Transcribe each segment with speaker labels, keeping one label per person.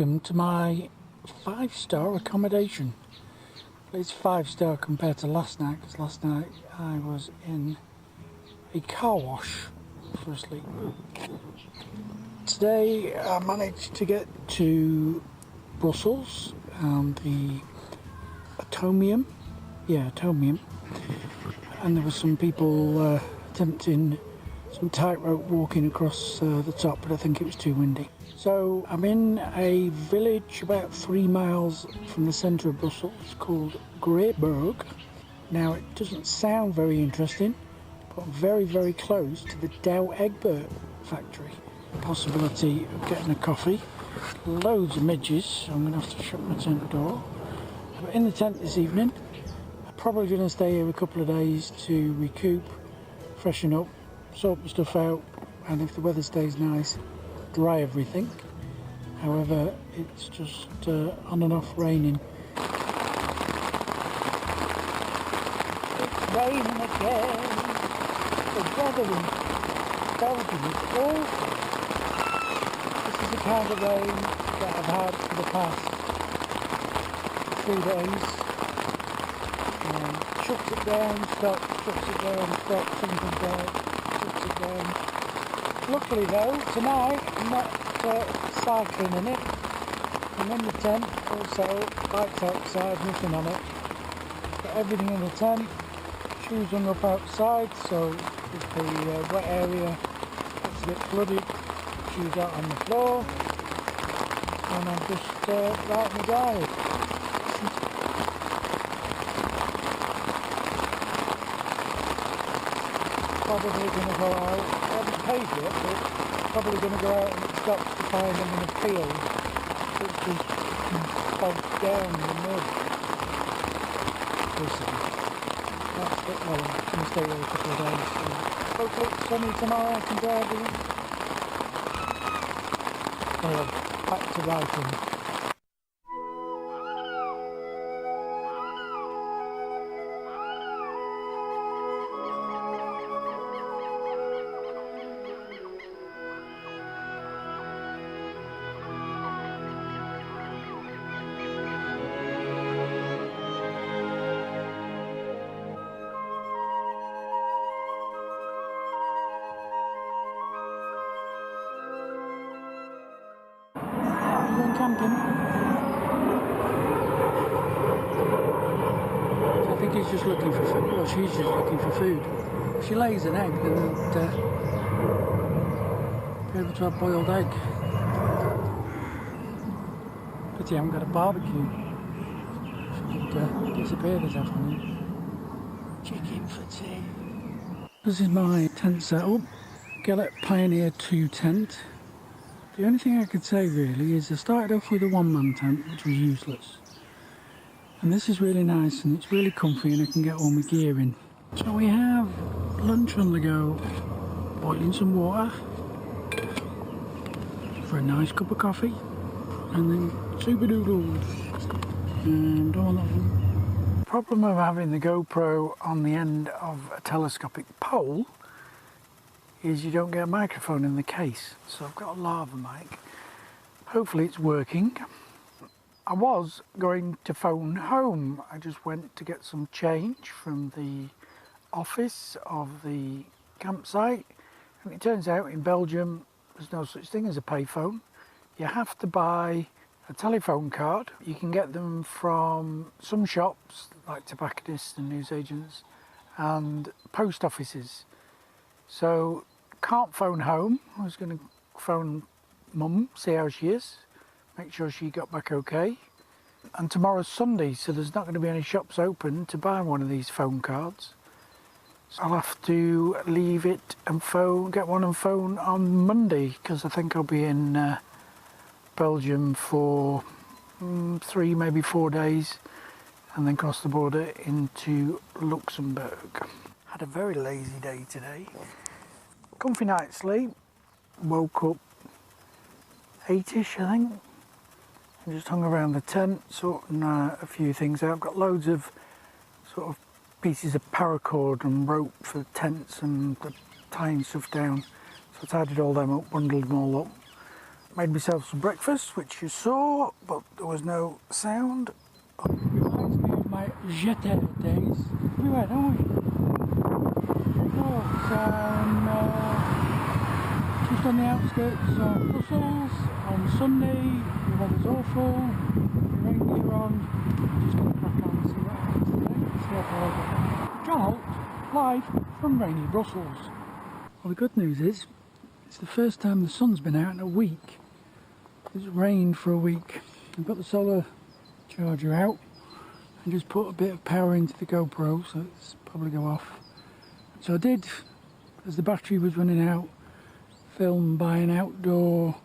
Speaker 1: Welcome to my 5-star accommodation. It's 5-star compared to last night, because last night I was in a car wash for a sleep. Today I managed to get to Brussels and the Atomium, and there were some people attempting some tightrope walking across the top, but I think it was too windy. So I'm in a village about 3 miles from the centre of Brussels called Greyburg. Now it doesn't sound very interesting, but very, very close to the Douwe Egbert factory. Possibility of getting a coffee. Loads of midges, so I'm going to have to shut my tent door. I'm in the tent this evening. I'm probably going to stay here a couple of days to recoup, freshen up, sort my stuff out, and if the weather stays nice, dry everything. However, it's just on and off raining. It's raining again. The weather in Belgium is awful. This is the kind of rain that I've had for the past 3 days. Shuts it down, stops, shuts it down, stops, something out, shuts it down. Luckily though, tonight I'm not cycling in it. I'm in the tent, also bikes outside, nothing on it. Got everything in the tent, shoes hung up outside, so if the wet area gets a bit flooded, shoes out on the floor. And I'm just writing my diary. Probably going to go out, I haven't paid yet, but probably going to go out and stop to find them in a field which is bogged down in the mud. Basically. That's a bit lower. I'm going to stay here a couple of days. So hopefully it's sunny tomorrow, I can drive in. Anyway, back to writing. Going camping. So I think he's just looking for food, or she's just looking for food. She lays an egg and be able to have boiled egg. Pity I haven't got a barbecue. She could disappear this afternoon. Chicken for tea. This is my tent setup. Gallet Pioneer 2 tent. The only thing I could say really is I started off with a one-man tent, which was useless. And this is really nice and it's really comfy and I can get all my gear in. So we have lunch on the go, boiling some water for a nice cup of coffee, and then super doodles. And don't want that one. The problem of having the GoPro on the end of a telescopic pole is you don't get a microphone in the case. So I've got a lava mic. Hopefully it's working. I was going to phone home. I just went to get some change from the office of the campsite. And it turns out in Belgium there's no such thing as a payphone. You have to buy a telephone card. You can get them from some shops like tobacconists and newsagents and post offices. So can't phone home. I was going to phone Mum, see how she is, make sure she got back okay. And tomorrow's Sunday, so there's not going to be any shops open to buy one of these phone cards. So I'll have to leave it and get one and phone on Monday, because I think I'll be in Belgium for 3, maybe 4 days, and then cross the border into Luxembourg. Had a very lazy day today. Comfy night's sleep, woke up 8ish I think, and just hung around the tent sorting a few things out. I've got loads of sort of pieces of paracord and rope for the tents and the tying stuff down, so I tidied all them up, bundled them all up, Made myself some breakfast, which you saw, but there was no sound. Reminds me of my jeté days. We went, don't we? Oh, just on the outskirts of Brussels on Sunday. The weather's awful. Reindeer on. Just going to crack on and see what happens today. See how far I get. John Holt, live from rainy Brussels. Well, the good news is, it's the first time the sun's been out in a week. It's rained for a week. I've got the solar charger out and just put a bit of power into the GoPro, so it's probably go off. So I did, as the battery was running out, film by an outdoor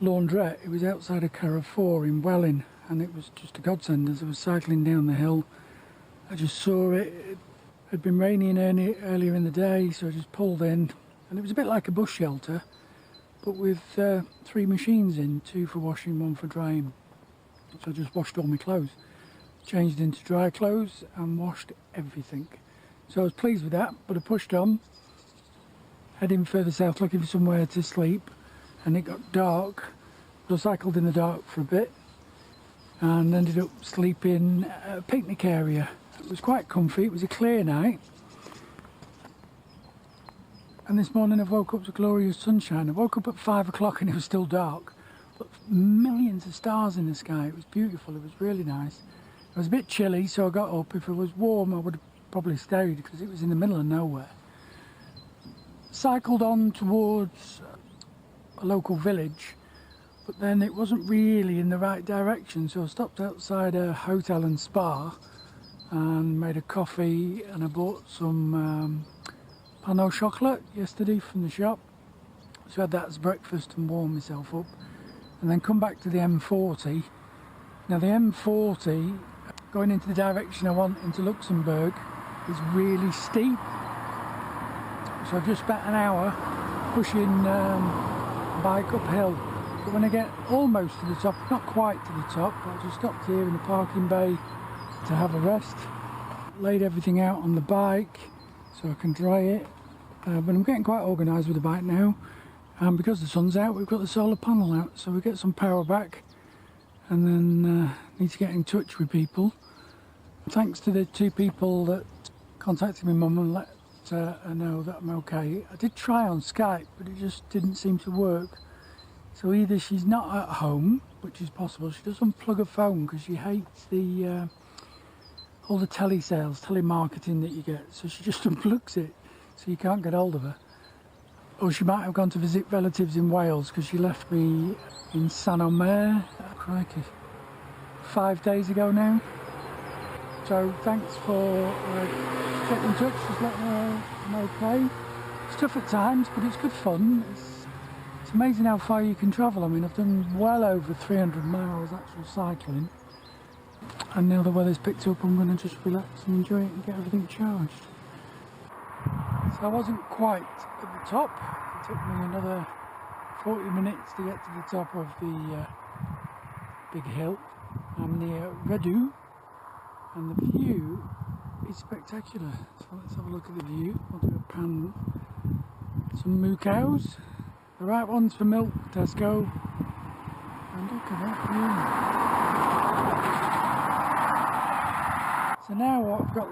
Speaker 1: laundrette. It was outside of Carrefour in Welling, and it was just a godsend. As I was cycling down the hill, I just saw it. It had been raining earlier in the day, so I just pulled in, and it was a bit like a bush shelter, but with 3 machines in, 2 for washing, 1 for drying. So I just washed all my clothes, changed into dry clothes and washed everything. So I was pleased with that, but I pushed on, heading further south looking for somewhere to sleep, and it got dark. So I cycled in the dark for a bit and ended up sleeping at a picnic area. It was quite comfy, it was a clear night. And this morning I've woke up to glorious sunshine. I woke up at 5 o'clock and it was still dark, but millions of stars in the sky. It was beautiful, it was really nice. It was a bit chilly, so I got up. If it was warm I would have probably stayed because it was in the middle of nowhere. Cycled on towards a local village, but then it wasn't really in the right direction, so I stopped outside a hotel and spa and made a coffee, and I bought some pain au chocolat yesterday from the shop, so I had that as breakfast and warmed myself up, and then come back to the M40. Now the M40 going into the direction I want into Luxembourg is really steep, so I've just spent an hour pushing a bike uphill, but when I get almost to the top, not quite to the top, I just stopped here in the parking bay to have a rest, laid everything out on the bike so I can dry it, but I'm getting quite organised with the bike now, and because the sun's out we've got the solar panel out, so we get some power back, and then need to get in touch with people. Thanks to the 2 people that contacted my mum and let her know that I'm okay. I did try on Skype, but it just didn't seem to work, so either she's not at home, which is possible. She does unplug her phone because she hates the all the telesales, telemarketing that you get, so she just unplugs it, so you can't get hold of her. Or she might have gone to visit relatives in Wales because she left me in Saint-Omer, crikey, 5 days ago now. So thanks for getting in touch, just letting me know I'm okay. It's tough at times, but it's good fun. It's amazing how far you can travel. I mean, I've done well over 300 miles actual cycling. And now the weather's picked up, I'm going to just relax and enjoy it and get everything charged. So I wasn't quite at the top. It took me another 40 minutes to get to the top of the big hill. I'm near Redu, and the view is spectacular. So let's have a look at the view. I'll do a pan. Some moo cows, the right ones for milk, Tesco. And look at that view. So now what I've got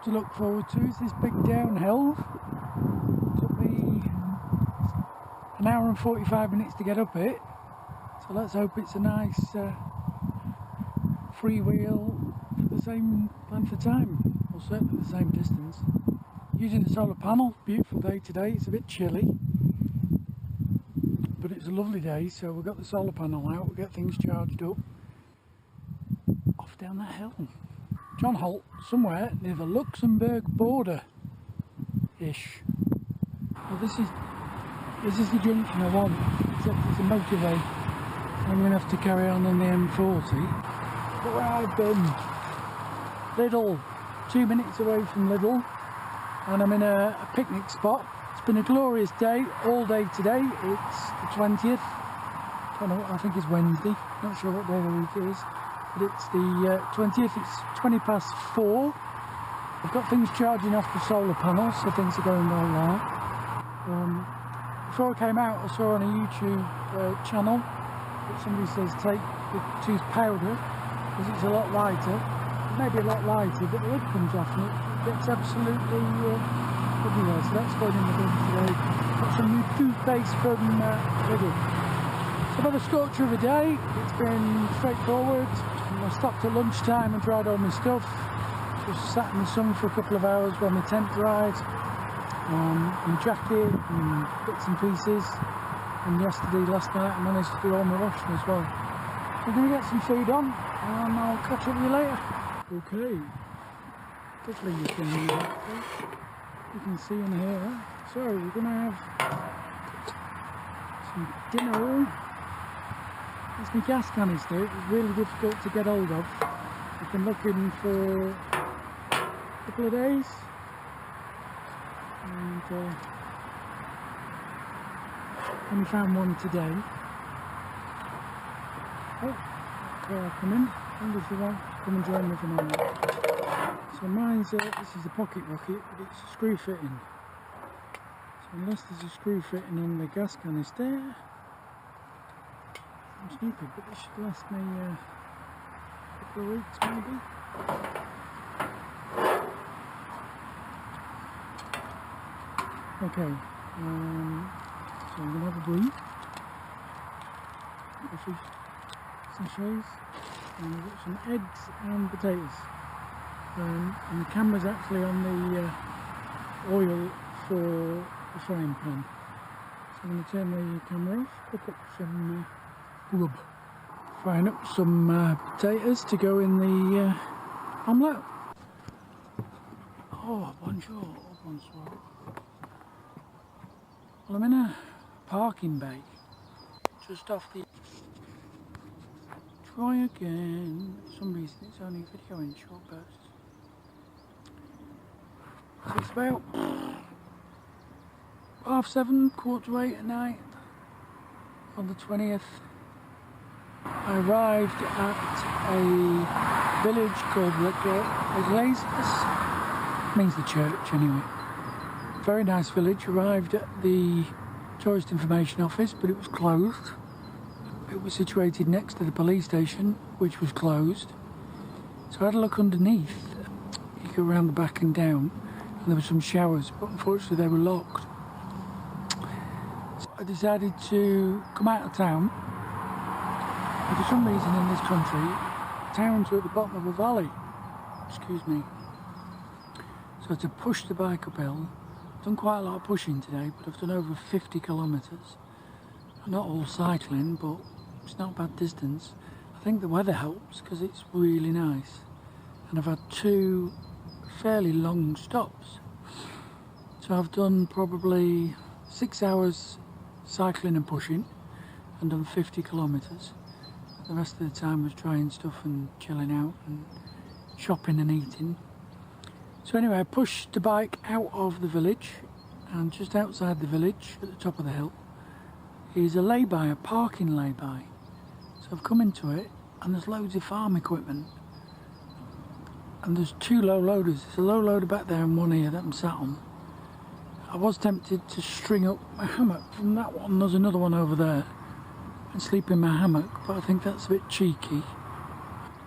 Speaker 1: to look forward to is this big downhill. It took me an hour and 45 minutes to get up it, so let's hope it's a nice freewheel for the same length of time, or certainly the same distance. Using the solar panel, beautiful day today. It's a bit chilly, but it's a lovely day, so we've got the solar panel out, we'll get things charged up, off down that hill. John Holt, somewhere near the Luxembourg border-ish. Well, this is the junction I want, except it's a motorway. I'm going to have to carry on the M40. But where I've been, Lidl, 2 minutes away from Lidl, and I'm in a picnic spot. It's been a glorious day, all day today. It's the 20th, I think it's Wednesday, not sure what day of the week it is. But it's the 20th, it's 20 past 4. I've got things charging off the solar panels, so things are going well there. Before I came out, I saw on a YouTube channel that somebody says take the tooth powder because it's a lot lighter. It may be a lot lighter, but the lid comes off and it gets absolutely everywhere. So that's going in the bin today. Got some new toothpaste from Lidl. It's another scorcher of a day. It's been straightforward. I stopped at lunchtime and dried all my stuff. Just sat in the sun for a couple of hours while my tent dried. My jacket and bits and pieces. And last night, I managed to do all my washing as well. We're going to get some food on and I'll catch up with you later. Okay. Hopefully you can see in here. So we're going to have some dinner. It's my gas canister. It was really difficult to get hold of. I've been looking for a couple of days. And only found one today. Oh, there I come in. I wonder if you want to come and join me for a moment. So mine's, this is a pocket rocket, but it's a screw fitting. So unless there's a screw fitting on the gas canister, I'm stupid, but this should last me a couple of weeks maybe. Okay, so I'm going to have a brew, coffee sachets, and I've got some eggs and potatoes. And the camera's actually on the oil for the frying pan. So I'm going to turn the camera off, cook up some rub. Frying up some potatoes to go in the omelette. Oh, bonjour, bonsoir. Well, I'm in a parking bay, just off the... Try again. For some reason it's only video in short bursts. So it's about 7:30, 7:45 at night on the 20th. I arrived at a village called Leglazes, means the church anyway. Very nice village. Arrived at the tourist information office, but it was closed. It was situated next to the police station, which was closed. So I had a look underneath. You go around the back and down, and there were some showers, but unfortunately they were locked. So I decided to come out of town. And for some reason in this country, towns are at the bottom of a valley. Excuse me. So to push the bike uphill, I've done quite a lot of pushing today, but I've done over 50 kilometres. Not all cycling, but it's not a bad distance. I think the weather helps because it's really nice. And I've had 2 fairly long stops. So I've done probably 6 hours cycling and pushing and done 50 kilometres. The rest of the time was trying stuff and chilling out and shopping and eating. So anyway, I pushed the bike out of the village, and just outside the village at the top of the hill is a lay-by, a parking lay-by. So I've come into it and there's loads of farm equipment, and there's 2 low loaders. There's a low loader back there and one here that I'm sat on. I was tempted to string up my hammock from that one. There's another one over there and sleep in my hammock, but I think that's a bit cheeky.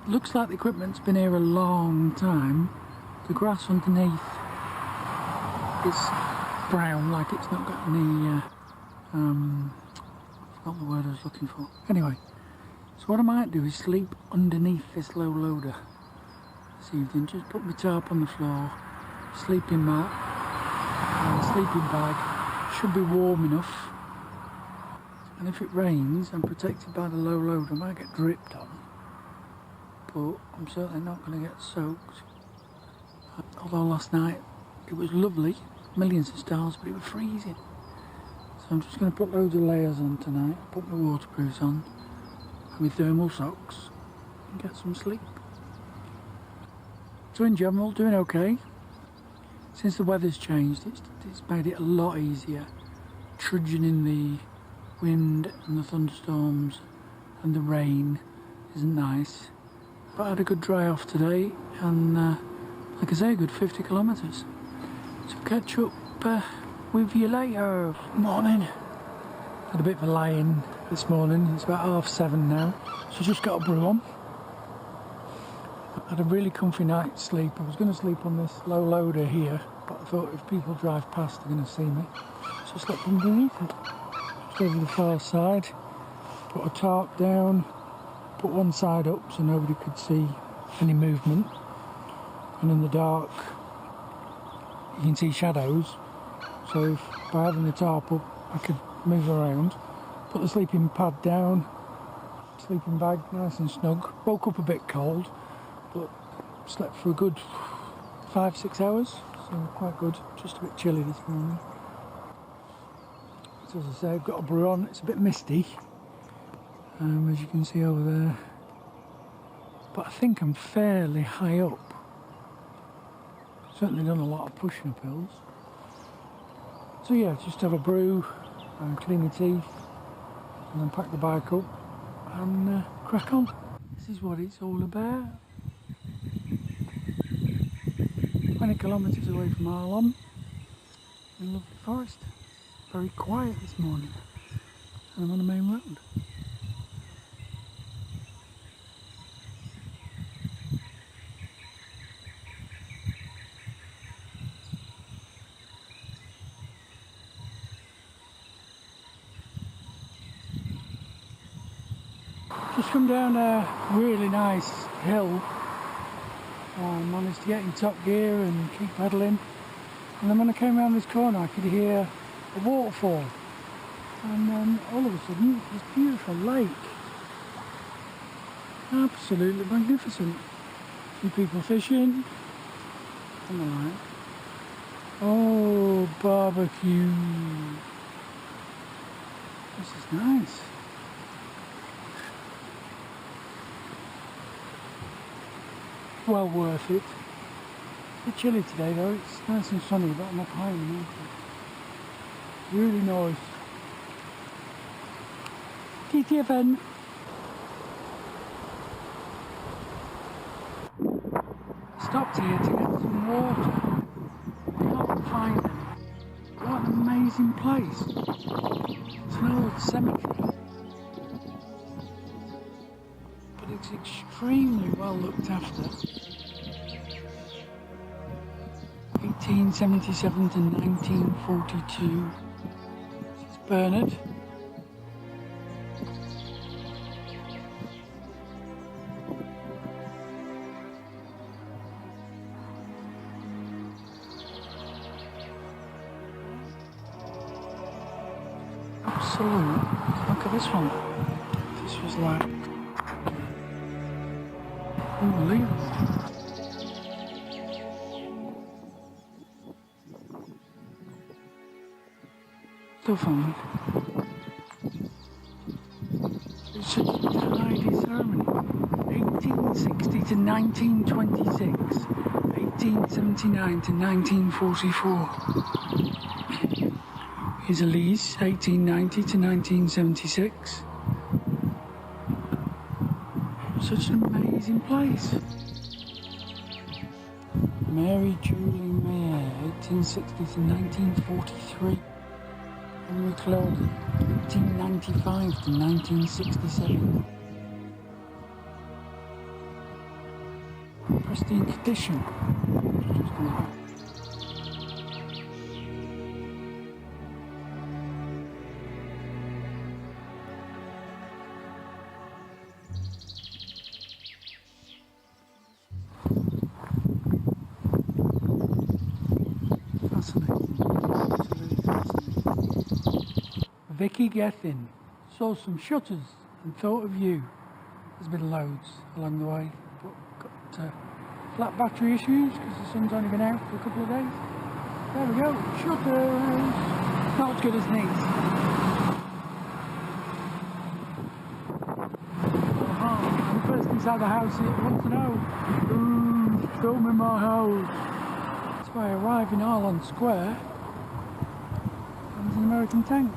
Speaker 1: Looks like the equipment's been here a long time. The grass underneath is brown, like it's not got any, not the word I was looking for. Anyway, so what I might do is sleep underneath this low loader this evening. Just put my tarp on the floor, sleeping mat, and sleeping bag. Should be warm enough. And if it rains, I'm protected by the low loader. I might get dripped on, but I'm certainly not going to get soaked. Although last night it was lovely, millions of stars, but it was freezing. So I'm just going to put loads of layers on tonight, put my waterproofs on and my thermal socks and get some sleep. So in general, doing okay. Since the weather's changed, it's made it a lot easier. Trudging in the wind and the thunderstorms and the rain isn't nice. But I had a good dry off today, and like I say, a good 50 kilometres. So catch up with you later. Morning. Had a bit of a lie-in this morning. It's about 7:30 now. So just got a brew on. Had a really comfy night's sleep. I was going to sleep on this low loader here, but I thought if people drive past they're going to see me. So I slept underneath it. Just over the far side. Put a tarp down. Put one side up so nobody could see any movement. And in the dark you can see shadows. So if by having the tarp up I could move around. Put the sleeping pad down. Sleeping bag nice and snug. Woke up a bit cold, but slept for a good 5-6 hours, so quite good. Just a bit chilly this morning. So as I say, I've got a brew on. It's a bit misty, as you can see over there, but I think I'm fairly high up. Certainly done a lot of pushing up hills. So yeah, just have a brew and clean my teeth and then pack the bike up and crack on. This is what it's all about. 20 kilometres away from Arlon, in a lovely forest. Very quiet this morning, and I'm on the main road. Just come down a really nice hill. Managed to get in top gear and keep pedalling, and then when I came around this corner I could hear a waterfall, and then all of a sudden this beautiful lake. Absolutely magnificent. A few people fishing and the like. Oh, barbecue. This is nice. Well worth it. It's a bit chilly today though, it's nice and sunny, but I'm up high in the mountain. Really nice. TTFN. Stopped here to get some water. Can't find any. What an amazing place. It's an old cemetery, but it's extremely well looked after. 1877 to 1942. This is Bernard. Absolute. Look at this one. This was like unbelievable. So fun. It's such a tidy ceremony. 1860 to 1926. 1879 to 1944. Here's Elise, 1890 to 1976. Such an amazing place. Mary Julie Mayer, 1860 to 1943. Henry Claude, 1895 to 1967. Pristine condition. Vicky Gethin. Saw some shutters and thought of you. There's been loads along the way, but got flat battery issues because the sun's only been out for a couple of days. There we go, shutters. Not as good as these. I'm the person inside the house here wants to know. Show me my house. That's why I arrive in Arlon Square. And there's an American tank.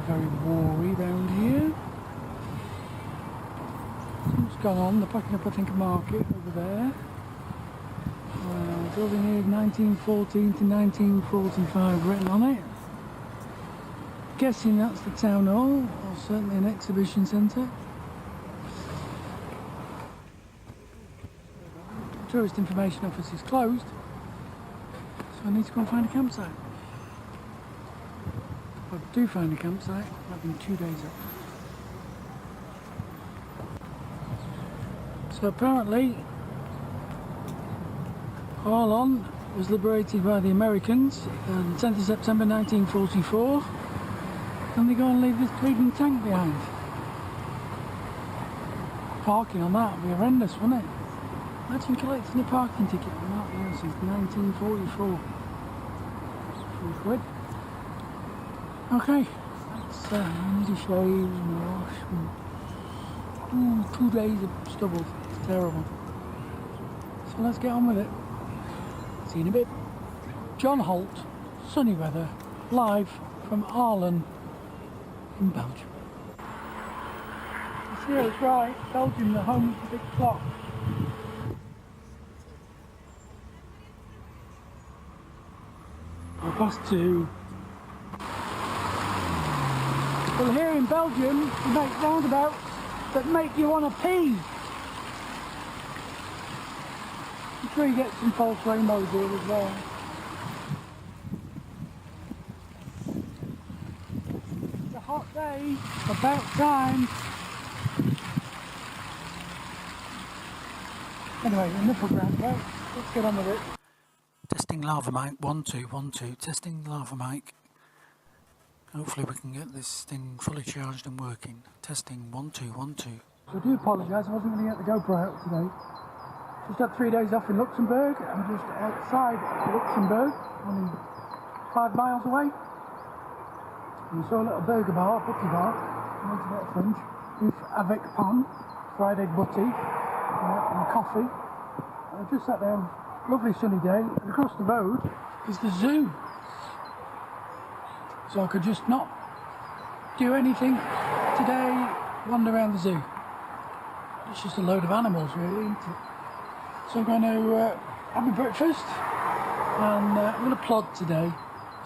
Speaker 1: Very wary round here. Something's gone on. They're packing up, I think, a market over there. Building here 1914 to 1945 written on it. Guessing that's the town hall, or certainly an exhibition centre. Tourist information office is closed, so I need to go and find a campsite. If I do find a campsite, I'll have 2 days off. So apparently Arlon was liberated by the Americans on 10th of September 1944, and they go and leave this bleeding tank behind. Parking on that would be horrendous, wouldn't it? Imagine collecting a parking ticket on that here since 1944. £4. Okay, that's I need to shave and wash. 2 days of stubble. It's terrible. So let's get on with it. See you in a bit. John Holt, sunny weather, live from Arlon in Belgium. You see, it's right, Belgium, the home of the big clock. We're past 2. Well, here in Belgium, you make roundabouts that make you want to pee. I'm sure you get some false rainbows here as well. It's a hot day, about time. Anyway, enough of roundabouts, let's get on with it. Testing lava mic, 1 2 1 2, testing lava mic. Hopefully we can get this thing fully charged and working. Testing 1 2 1 2. So I do apologise, I wasn't going to get the GoPro out today. Just had 3 days off in Luxembourg. I'm just outside Luxembourg, only 5 miles away. And we saw a little burger bar, butty bar. I wanted to get a French. Beef avec pain, fried egg butty, and a coffee. And I just sat down, lovely sunny day, and across the road is the zoo. So I could just not do anything today, wander around the zoo. It's just a load of animals really, isn't it? So I'm going to have my breakfast, and I'm going to plod today.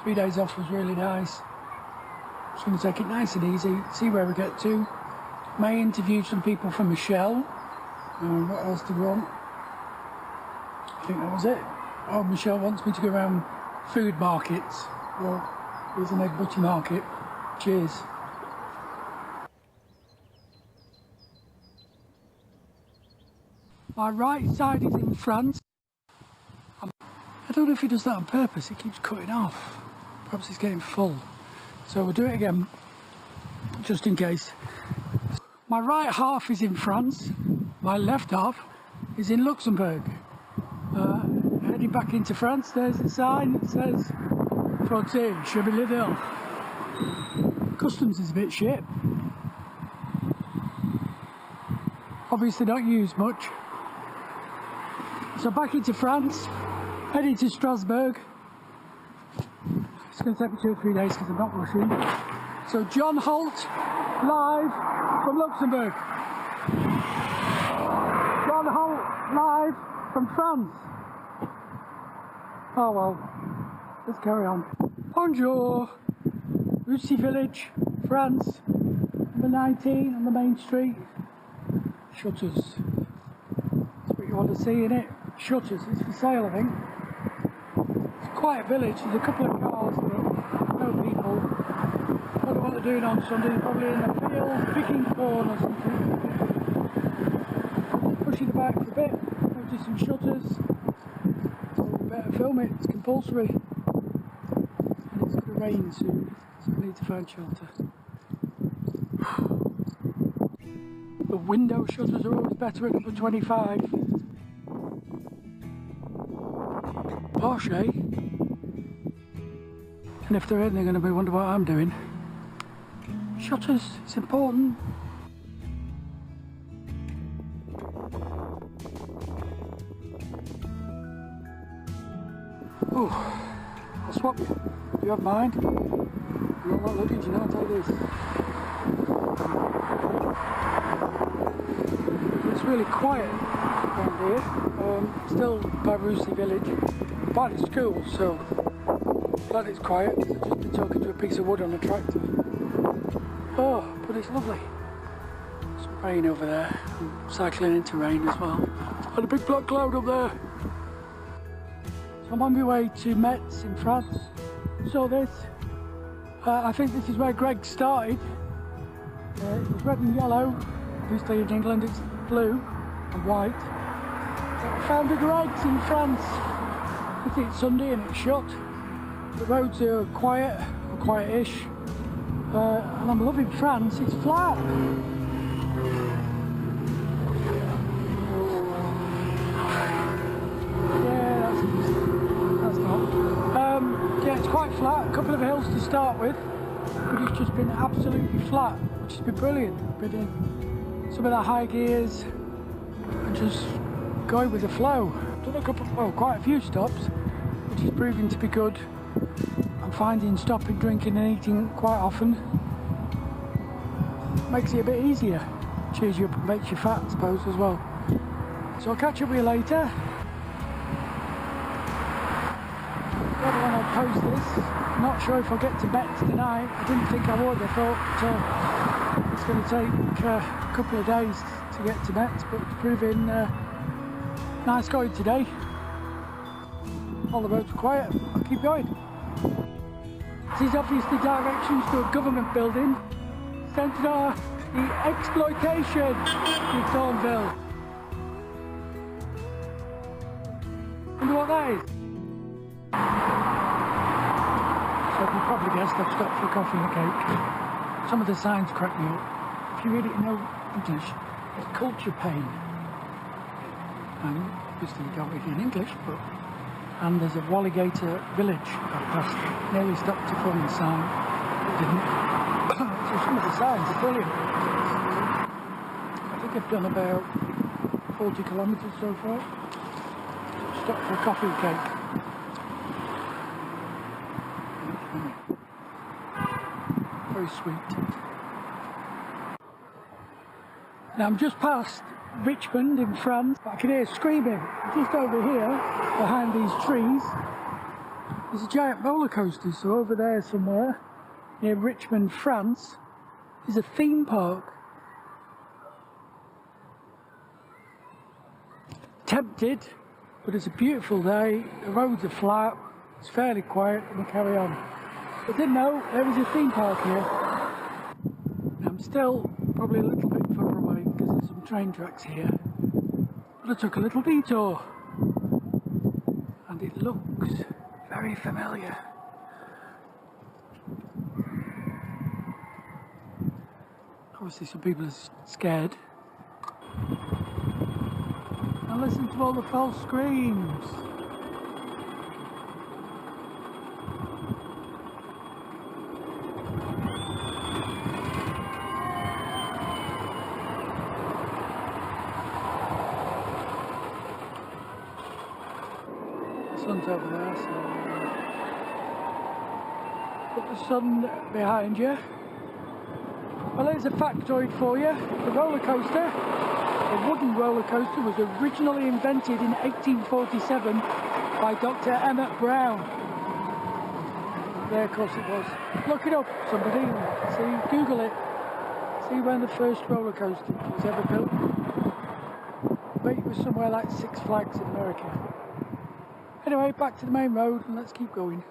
Speaker 1: 3 days off was really nice. Just going to take it nice and easy, see where we get to. May interview some people from Michelle. What else do we want? I think that was it. Oh, Michelle wants me to go around food markets. Well, here's an egg butty market. Cheers. My right side is in France. I don't know if he does that on purpose, it keeps cutting off. Perhaps it's getting full. So we'll do it again, just in case. My right half is in France, my left half is in Luxembourg. Heading back into France, there's a sign that says Frontier, Chemin. Customs is a bit shit. Obviously not used much. So back into France, heading to Strasbourg. It's going to take me 2 or 3 days because I'm not rushing. So John Holt, live from Luxembourg. John Holt, live from France. Oh well, let's carry on. Bonjour, Lucy Village, France, number 19 on the main street. Shutters. That's what you want to see, innit? Shutters, it's for sale I think. It's a quiet village, there's a couple of cars but no people. I don't know what they're doing on Sunday, probably in the field, picking corn or something. Pushing the bike for a bit, notice some shutters. So we better film it, it's compulsory. And it's going to rain soon, so we need to find shelter. The window shutters are always better at number 25. Posh, eh? And if they're in, they're going to be wondering what I'm doing. Shutters, it's important. Oh, I'll swap you. Do you have mine? You're not luggage, you know, I'll take this. This really quiet around here. Still Barusi village. But it's cool, so glad it's quiet. I've just been talking to a piece of wood on a tractor. Oh, but it's lovely. Some rain over there. I'm cycling into rain as well. And a big black cloud up there. So I'm on my way to Metz in France. Saw this. I think this is where Greg started. It was red and yellow. Obviously in England it's blue and white. So I found a Greg's in France. I think it's Sunday and it's shut. The roads are quiet, or quiet-ish. And I'm loving France, it's flat. Yeah, that's not. Yeah, it's quite flat, a couple of hills to start with, but it's just been absolutely flat, which has been brilliant. Been in some of the high gears and just going with the flow. Done a couple, well, quite a few stops, which is proving to be good. I'm finding stopping, drinking and eating quite often makes it a bit easier. Cheers you up and makes you fat, I suppose, as well. So I'll catch up with you later. Whether when I post this, I'm not sure if I'll get to Metz tonight. I didn't think I would. I thought it's going to take a couple of days to get to Metz, but it's proving nice going today. All the roads are quiet. I'll keep going. This is obviously directions to a government building centred on the exploitation in Thornville. Wonder what that is? So you probably guessed I've stopped for a coffee and a cake. Some of the signs crack me up. If you really know English, it's culture pain. And obviously you don't read in English, but... And there's a Walligator village I passed, nearly stopped to film the sign, but didn't. So some of the signs are brilliant. I think I've done about 40 kilometres so far. Stopped for a coffee and cake. Very sweet. Now I'm just past Richmond in France. I can hear screaming just over here behind these trees. There's a giant roller coaster, so over there somewhere near Richmond, France, is a theme park. Tempted, but it's a beautiful day. The roads are flat, it's fairly quiet, and we carry on. I didn't know there was a theme park here. I'm still probably a little bit further away because there's some train tracks here. But I took a little detour. And it looks very familiar. Obviously some people are scared. And listen to all the false screams. Sun's over there, so put the sun behind you. Well, there's a factoid for you. The roller coaster, the wooden roller coaster, was originally invented in 1847 by Dr. Emmett Brown. There, of course it was. Look it up, somebody. See, Google it. See when the first roller coaster was ever built. I bet it was somewhere like Six Flags in America. Anyway, back to the main road and let's keep going.